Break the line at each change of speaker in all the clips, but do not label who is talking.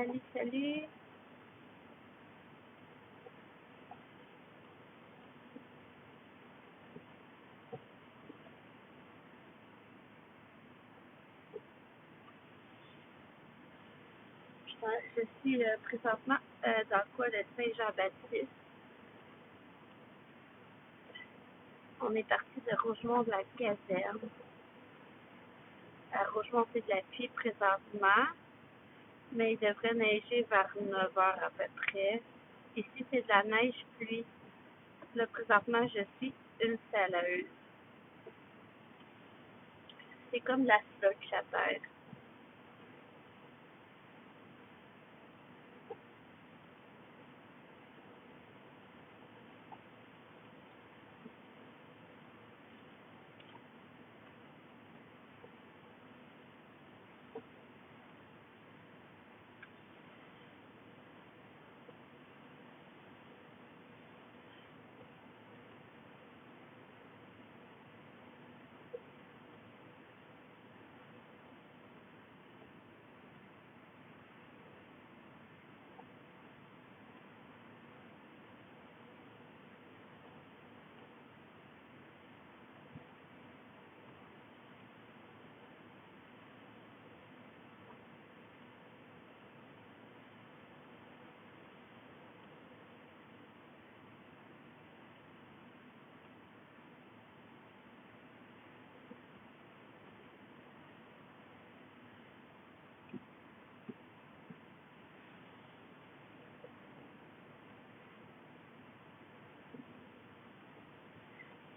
Salut, salut. Je suis présentement dans le coin de Saint-Jean-Baptiste. On est parti de Rougemont de la caserne. À Rougemont, c'est de la pluie présentement, mais il devrait neiger vers 9 heures à peu près. Ici, c'est de la neige-pluie. Là, présentement, je suis une saleuse. C'est comme de la slush à terre.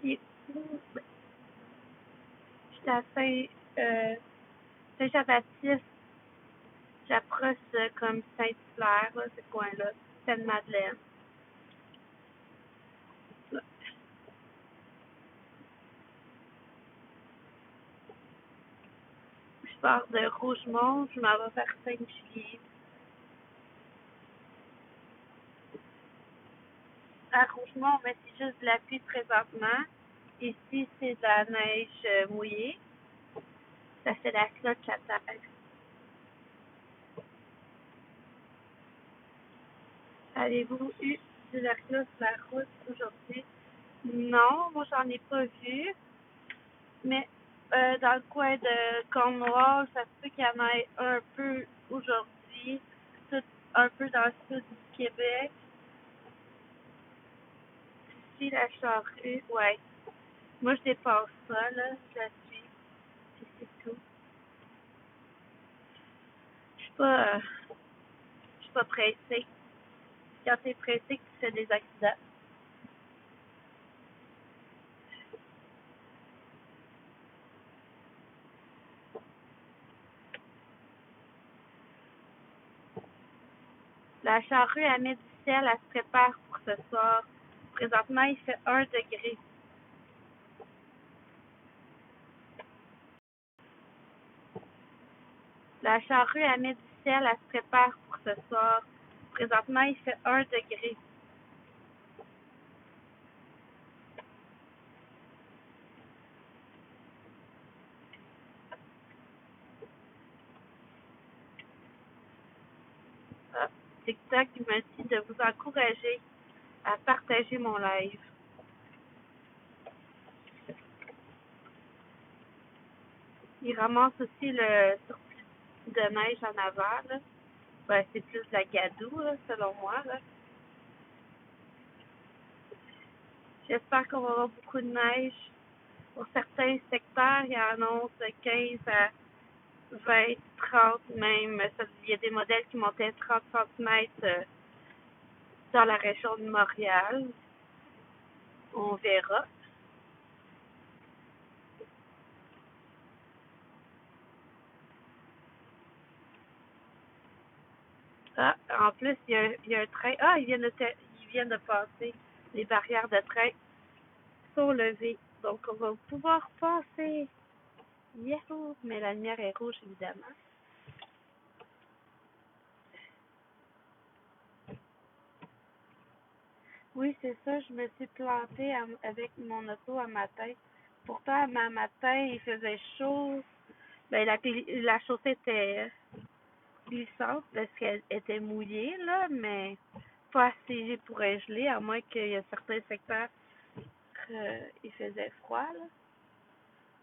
Puis, je suis à Saint-Jean-Baptiste. J'approche comme Saint-Hilaire, là, ce coin-là. Sainte-Madeleine. Je pars de Rougemont, je m'en vais vers Saint-Julier. À Rougemont, mais c'est juste de la pluie présentement. Ici, c'est de la neige mouillée. Ça fait la cloche à terre. Avez-vous eu du verglas sur la route aujourd'hui? Non, moi, j'en ai pas vu. Mais dans le coin de Cornwall, ça se peut qu'il y en ait un peu aujourd'hui. Tout un peu dans le sud du Québec. Ici, la Charrue, ouais. Moi, je dépasse ça, là. Je la suis. Puis c'est tout. Je suis pas, je suis pas pressée. Quand t'es pressé, tu fais des accidents. La Charrue à Midi Ciel, elle se prépare pour ce soir. Présentement, il fait 1 degré. La Charrue à Midi Ciel, elle se prépare pour ce soir. Présentement, il fait 1 degré. Ah, TikTok me dit de vous encourager à partager mon live. Il ramasse aussi le surplus de neige en avant, là. Ben, c'est plus de la gadoue, là, selon moi, là. J'espère qu'on va avoir beaucoup de neige. Pour certains secteurs, il y en a 15 à 20, 30 même. Il y a des modèles qui montaient 30 cm dans la région de Montréal. On verra. Ah, en plus, il y a un train. Ah, ils viennent de passer. Les barrières de train sont levées. Donc, on va pouvoir passer. Yahoo! Mais la lumière est rouge, évidemment. Oui, c'est ça. Je me suis plantée avec mon auto un matin. Pourtant, matin, il faisait chaud. Ben, la chaussée était glissante parce qu'elle était mouillée, là, mais pas assez pour être gelée, à moins qu'il y a certains secteurs il faisait froid, là.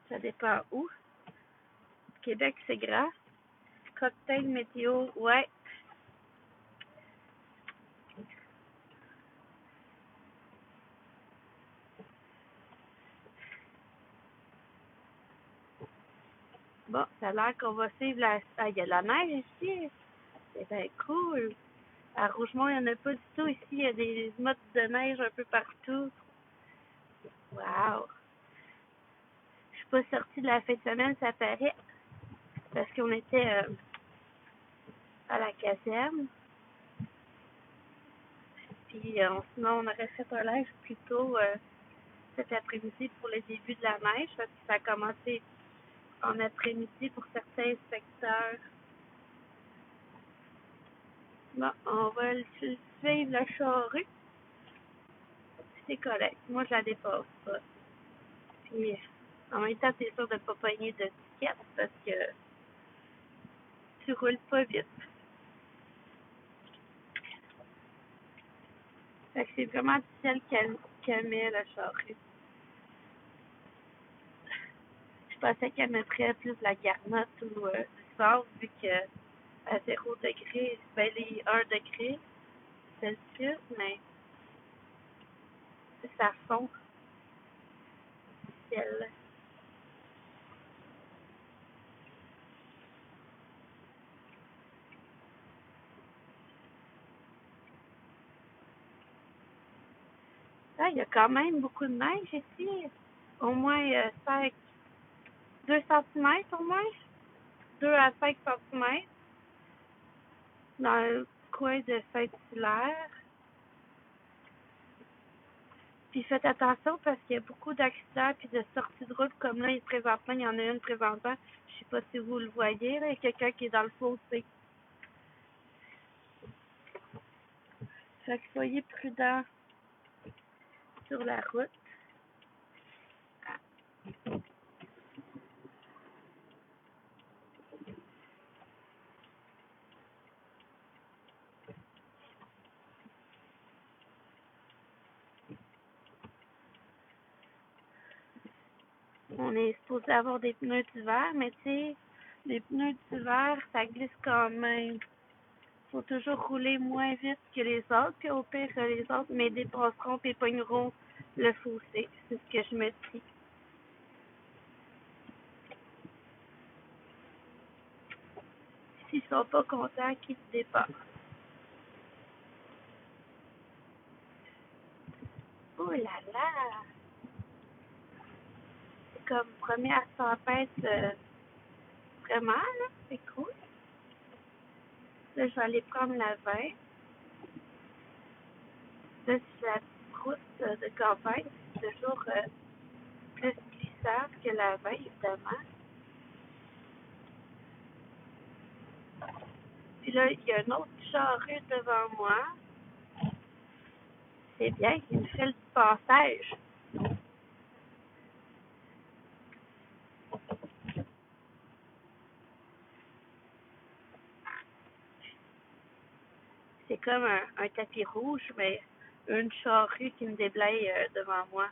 Ça dépend où. Québec, c'est grand. Cocktail météo, ouais. Bon, ça a l'air qu'on va suivre la... Ah, il y a de la neige ici. C'est bien cool. À Rougemont, il n'y en a pas du tout ici. Il y a des mottes de neige un peu partout. Wow. Je suis pas sortie de la fin de semaine, ça paraît, parce qu'on était à la caserne. Puis sinon, on aurait fait un live plus tôt cet après-midi pour le début de la neige, parce que ça a commencé en après-midi pour certains secteurs. Bon, on va suivre la charrue. C'est correct. Moi, je la dépasse pas. Puis, en même temps, t'es sûr de ne pas pogner de tickets parce que tu roules pas vite. Fait que c'est vraiment celle qu'elle met, la charrue. Je pensais qu'elle mettrait plus de la garnotte ou du sable, vu que à 0 degré, ben les 1 degré Celsius, mais ça fond, ciel. Ah, il y a quand même beaucoup de neige ici. Au moins 2 centimètres au moins. 2 à 5 centimètres dans le coin de Saint-Hilaire. Puis faites attention parce qu'il y a beaucoup d'accidents puis de sorties de route comme là, présentement, il y en a une présentement. Je sais pas si vous le voyez, là, il y a quelqu'un qui est dans le fossé. Fait que soyez prudents sur la route. On est supposé avoir des pneus d'hiver, mais tu sais, les pneus d'hiver, ça glisse quand même. Faut toujours rouler moins vite que les autres, puis au pire, les autres mais dépasseront et pogneront le fossé. C'est ce que je me dis. S'ils sont pas contents, qu'ils se dépassent. Oh là là! C'est comme première tempête, vraiment, là, c'est cool. Là, je vais aller prendre la 20. Là, c'est la petite route de campagne. C'est toujours plus glissable que la 20, évidemment. Puis là, il y a une autre charrue devant moi. C'est bien, il me fait le passage. C'est comme un tapis rouge, mais une charrue qui me déblaye devant moi.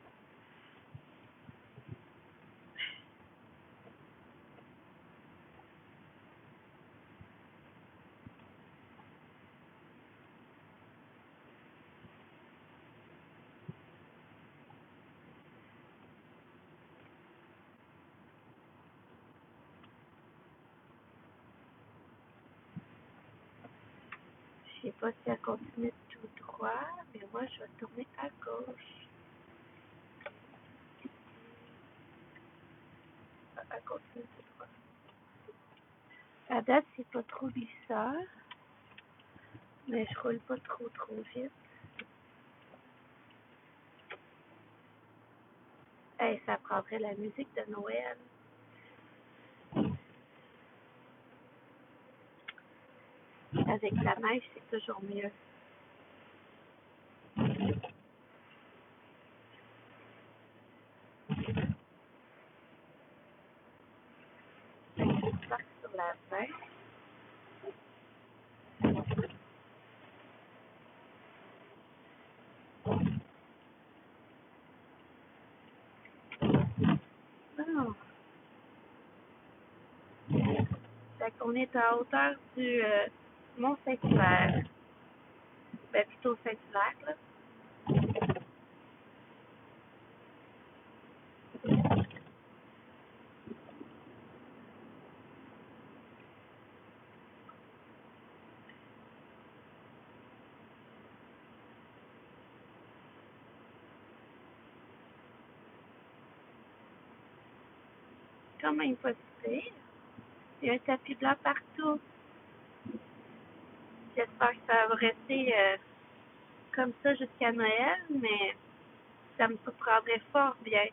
Je sais pas si elle continue tout droit, mais moi, je vais tourner à gauche. Elle continue tout droit. À date, c'est pas trop glissant, mais je roule pas trop vite. Hey, ça prendrait la musique de Noël. Avec la neige, c'est toujours mieux. Je sur la 20. Fait qu'on est à hauteur du Mont Saint-Hilaire. Ben, plutôt Saint-Hilaire, là. Quand même pas si pire. Il y a un tapis blanc partout. J'espère que ça va rester comme ça jusqu'à Noël, mais ça me surprendrait fort bien.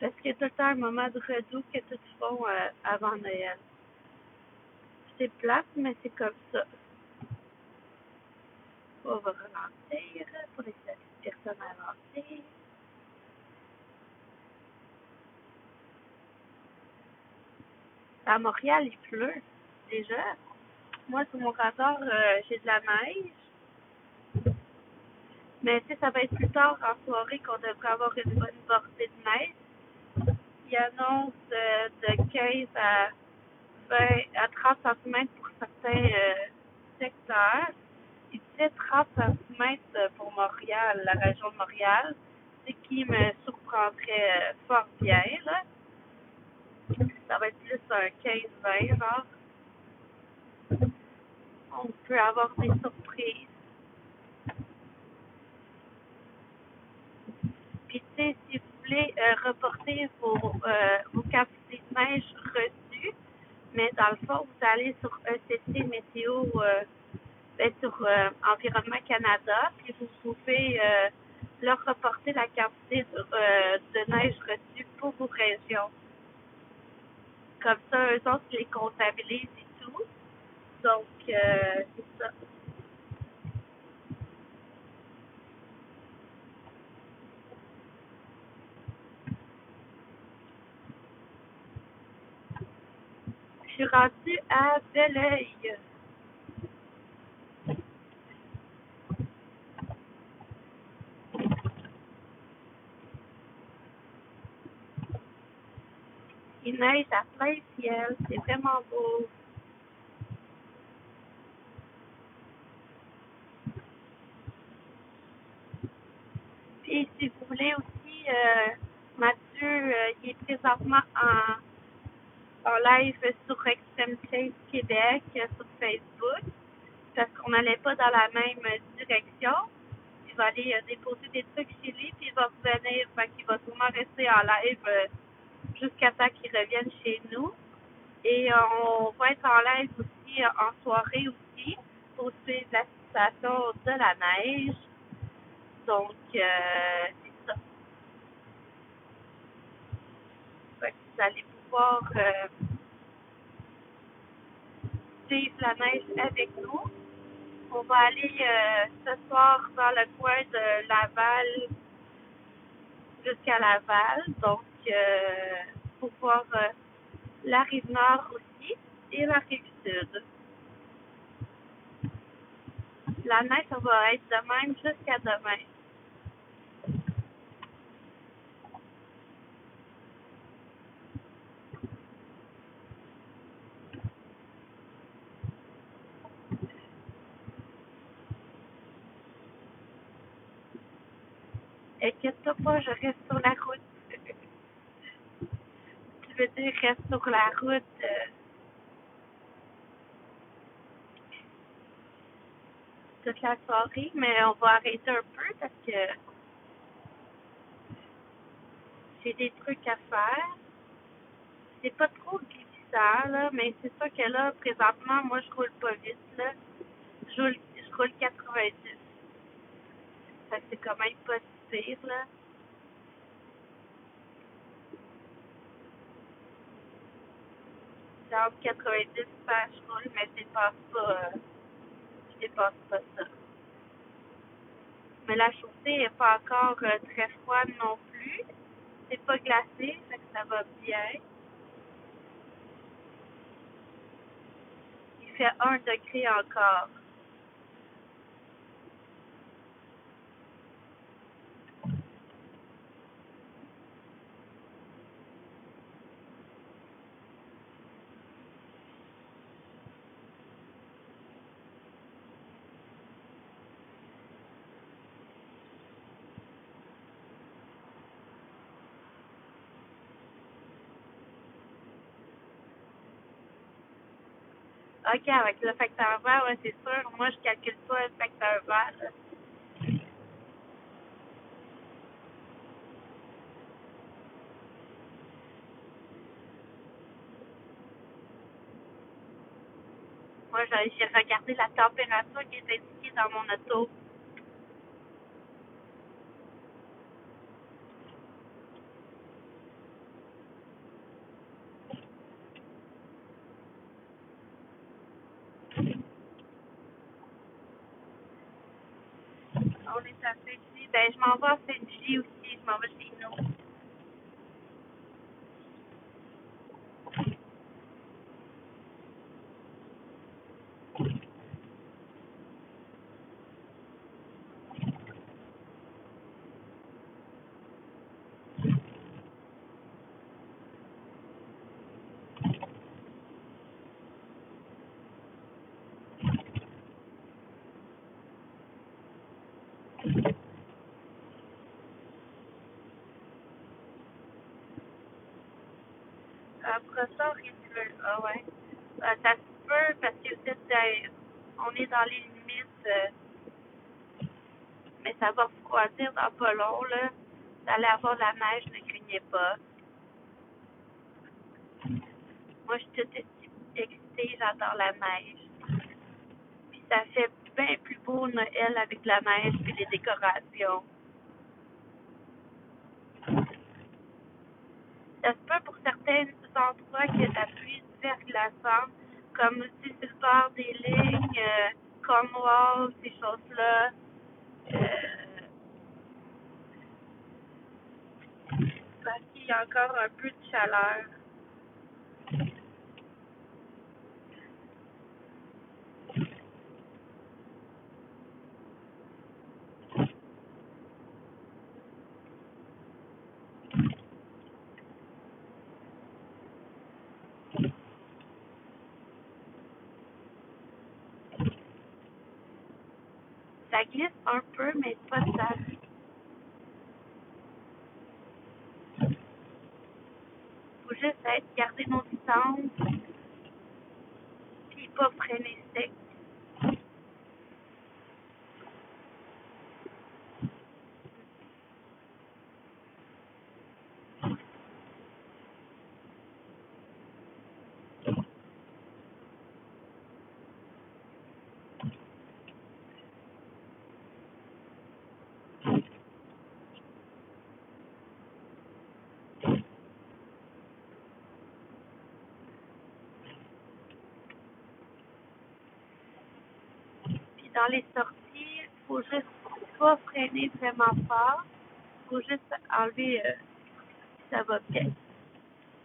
Parce qu'il y a tout le temps un moment de redoux que tout font avant Noël. C'est plate, mais c'est comme ça. On va ralentir pour les personnes avancées. À Montréal, il pleut déjà. Moi, sur mon radar, j'ai de la neige. Mais tu sais, ça va être plus tard en soirée qu'on devrait avoir une bonne bordée de neige. Il annonce de 15 à 20 à 30 cm pour certains secteurs. Il disait 30 cm pour Montréal, la région de Montréal, ce qui me surprendrait fort bien. Là. Ça va être plus un 15-20, genre. On peut avoir des surprises. Puis, tu sais, si vous voulez reporter vos quantités de neige reçues, mais dans le fond, vous allez sur ECC Météo, sur Environnement Canada, puis vous pouvez leur reporter la quantité de neige reçue pour vos régions. Comme ça, eux autres, ils les comptabilisent et tout. Donc, c'est ça. Je suis rendue à Belleuil. Il neige à plein ciel. C'est vraiment beau. Puis, si vous voulez aussi, Mathieu, il est présentement en live sur Extreme Place Québec sur Facebook parce qu'on n'allait pas dans la même direction. Il va aller déposer des trucs chez lui, puis il va revenir. Fait qu'il va sûrement rester en live jusqu'à temps qu'il revienne chez nous. Et on va être en live aussi en soirée aussi pour suivre la situation de la neige. Donc, c'est ça. Fait que vous allez pouvoir suivre la neige avec nous. On va aller ce soir dans le coin de Laval jusqu'à Laval. Donc, pour voir la rive nord aussi et la rive sud. La neige, ça va être de même jusqu'à demain. Inquiète-toi pas, je reste sur la route. Tu veux dire, reste sur la route toute la soirée, mais on va arrêter un peu parce que j'ai des trucs à faire. C'est pas trop glissant, là, mais c'est sûr que là, présentement, moi, je roule pas vite, là. Je roule 90. Ça, c'est quand même pas si pire, là. Genre 90 je roule, mais je dépasse pas ça. Mais la chaussée est pas encore très froide non plus. C'est pas glacé, fait que ça va bien. Il fait 1 degré encore. OK, avec le facteur vert, ouais, c'est sûr. Moi, je calcule pas le facteur vert, là. Moi, j'ai regardé la température qui est indiquée dans mon auto. On est à Saint-Julie. Ben, je m'en vais à Saint-Julie aussi. Je m'en vais chez nous. Après ça, ridicule. Ah ouais. Ça se peut parce que vous êtes on est dans les limites, mais ça va refroidir dans pas long, là. Vous allez avoir de la neige, ne craignez pas. Moi, je suis toute excitée, j'adore la neige. Puis ça fait bien plus beau Noël avec la neige et les décorations. Ça se peut pour certains endroits qu'il y ait de la pluie verglaçante, comme aussi sur le bord des lignes, Cornwall, ces choses-là. Euh, Parce qu'il y a encore un peu de chaleur. Ça glisse un peu, mais pas ça. Faut juste garder nos distances, puis pas freiner sec. Puis dans les sorties, faut juste pas freiner vraiment fort. Faut juste enlever, ça va bien.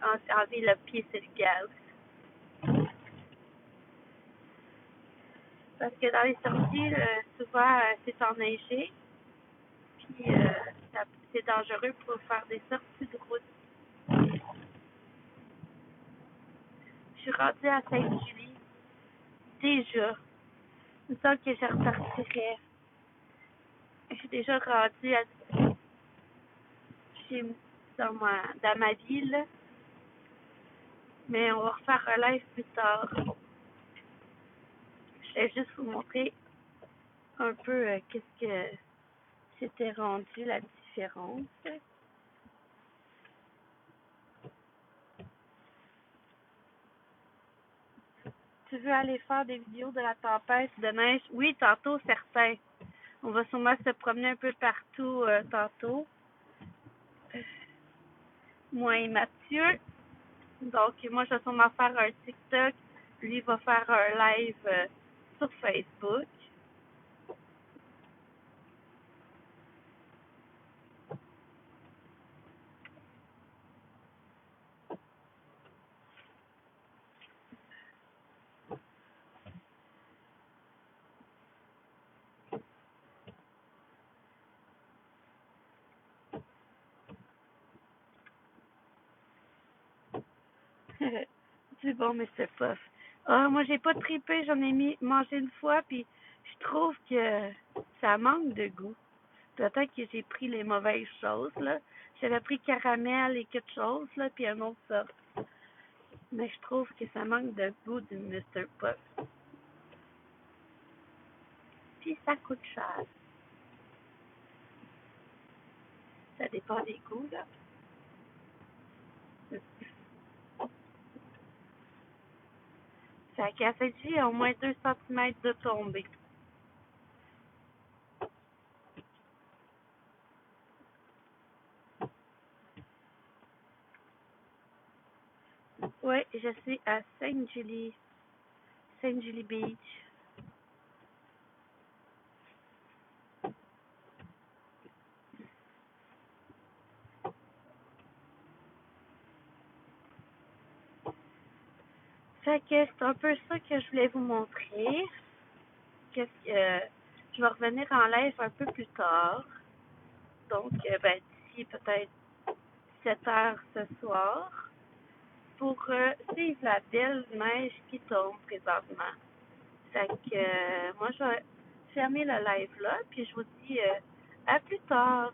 Enlever le pied sur le gaz. Parce que dans les sorties, souvent, c'est enneigé. Puis, c'est dangereux pour faire des sorties de route. Je suis rendue à Sainte-Julie. Déjà. Il me semble que je repartirais. Je suis déjà rendue chez, dans ma ville. Mais on va refaire un live plus tard. Je vais juste vous montrer un peu qu'est-ce que c'était rendu, la différence. Tu veux aller faire des vidéos de la tempête de neige? Oui, tantôt, certain. On va sûrement se promener un peu partout tantôt. Moi et Mathieu. Donc, moi, je vais sûrement faire un TikTok. Lui va faire un live sur Facebook. C'est bon, mais c'est pas. Ah, moi, j'ai pas trippé. J'en ai mangé une fois, puis je trouve que ça manque de goût. Peut-être que j'ai pris les mauvaises choses, là. J'avais pris caramel et quelque chose, là, puis un autre sorte. Mais je trouve que ça manque de goût du Mr. Puff. Puis ça coûte cher. Ça dépend des goûts, là. Ça fait que j'ai au moins 2 centimètres de tombée. Oui, je suis à Saint Julie Beach. Fait que c'est un peu ça que je voulais vous montrer. Qu'est-ce que je vais revenir en live un peu plus tard. Donc, d'ici peut-être 7 heures ce soir pour suivre la belle neige qui tombe présentement. Fait que moi, je vais fermer le live là, puis je vous dis à plus tard.